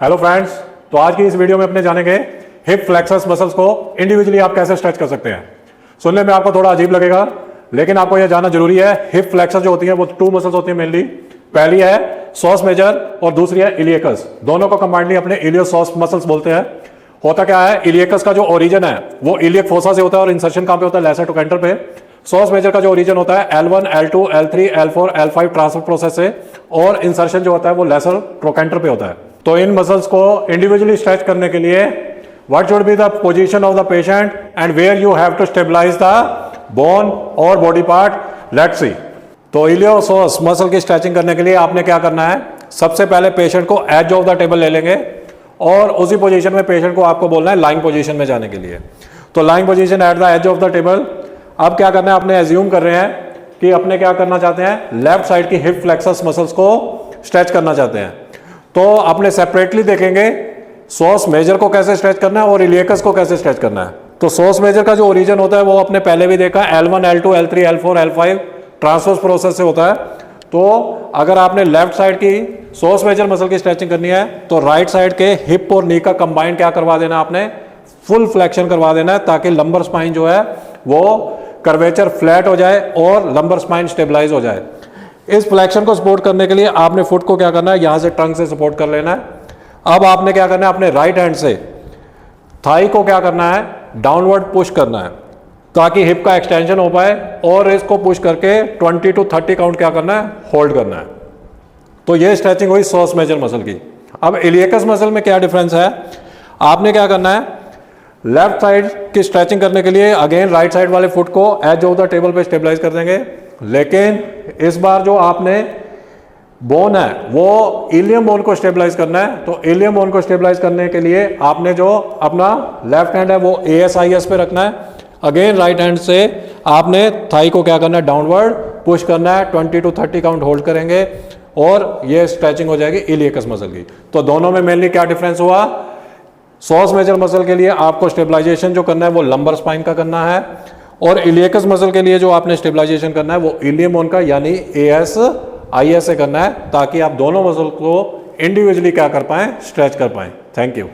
Hello friends, तो आज की इस वीडियो में अपने जानेंगे हिप फ्लेक्सस मसल्स को इंडिविजुअली आप कैसे स्ट्रेच कर सकते हैं। सुनने में आपको थोड़ा अजीब लगेगा, लेकिन आपको यह जानना जरूरी है। हिप फ्लेक्सस जो होती है वो टू मसल्स होती है मेनली। पहली है सॉस मेजर और दूसरी है इलियकस। दोनों को कंबाइंडली अपने इलियोसॉस मसल्स बोलते हैं। होता क्या है, इलियकस का जो ओरिजिन है वो इलियक फोसा से होता है और इंसर्शन कहां पे होता है, लेसर टोकेंटर पे। सॉस मेजर का जो ओरिजिन होता है L1, L2, L3, L4, L5 transfer process से, और इंसर्शन जो होता है वो लेसर ट्रोकेंटर पे होता है। तो इन मसल्स को इंडिविजुअली स्ट्रेच करने के लिए what should be the position of the patient and where you have to stabilise the bone और बॉडी पार्ट, लेट्स सी। तो इलियोसॉस मसल की स्ट्रेचिंग करने के लिए आपने क्या करना है, सबसे पहले पेशेंट को एज ऑफ द टेबल ले लेंगे और उसी पोजीशन में पेशेंट को आपको बोलना है लाइंग पोजीशन में जाने के लिए। तो lying position at the edge of the table. अब क्या करना है, अपने एज्यूम कर रहे हैं कि अपने क्या करना चाहते हैं, लेफ्ट साइड की हिप फ्लेक्सस मसल्स को स्ट्रेच करना चाहते हैं। तो अपने सेपरेटली देखेंगे सॉस मेजर को कैसे स्ट्रेच करना है और इलियकस को कैसे स्ट्रेच करना है। तो सॉस मेजर का जो ओरिजिन होता है वो अपने पहले भी देखा, L1, L2, L3, L4, L5 transverse process से होता है। तो अगर आपने लेफ्ट साइड की सॉस मेजर मसल की स्ट्रेचिंग करनी है तो राइट साइड के हिप और नी का कंबाइंड क्या करवा देना, आपने फुल फ्लेक्शन करवा देना है, ताकि लंबर स्पाइन जो है वो कर्वेचर फ्लैट हो जाए और लंबर स्पाइन स्टेबलाइज हो जाए। इस फ्लेक्शन को सपोर्ट करने के लिए आपने फुट को क्या करना है, यहां से टंग से सपोर्ट कर लेना है। अब आपने क्या करना है, अपने राइट हैंड से थाई को क्या करना है, डाउनवर्ड पुश करना है, ताकि हिप का एक्सटेंशन हो पाए, और इसको पुश करके 20 to 30 काउंट क्या करना है, होल्ड करना है। तो ये स्ट्रेचिंग हुई सॉस मेजर मसल की। अब इलियकस मसल में क्या डिफरेंस है, आपने क्या करना है, लेफ्ट साइड की स्ट्रेचिंग करने के लिए अगेन राइट साइड वाले फुट को एज ऑफ द टेबल पे स्टेबलाइज कर देंगे, लेकिन इस बार जो आपने बोन है वो इलियम बोन को स्टेबलाइज करना है। तो इलियम बोन को स्टेबलाइज करने के लिए आपने जो अपना लेफ्ट हैंड है वो ASIS पे रखना है। अगेन राइट हैंड से आपने थाई को क्या करना है, डाउनवर्ड पुश करना है, 20 to 30 काउंट होल्ड करेंगे और ये स्ट्रेचिंग हो जाएगी इलियकस मसल की। तो दोनों में मेनली क्या डिफरेंस हुआ, सॉस मेजर मसल के लिए आपको स्टेबलाइजेशन जो करना है वो लंबर स्पाइन का करना है, और इलियकस मसल के लिए जो आपने स्टेबलाइजेशन करना है वो इलियम बोन का यानी ASIS से करना है, ताकि आप दोनों मसल को इंडिविजुअली क्या कर पाएं, स्ट्रेच कर पाएं। Thank you.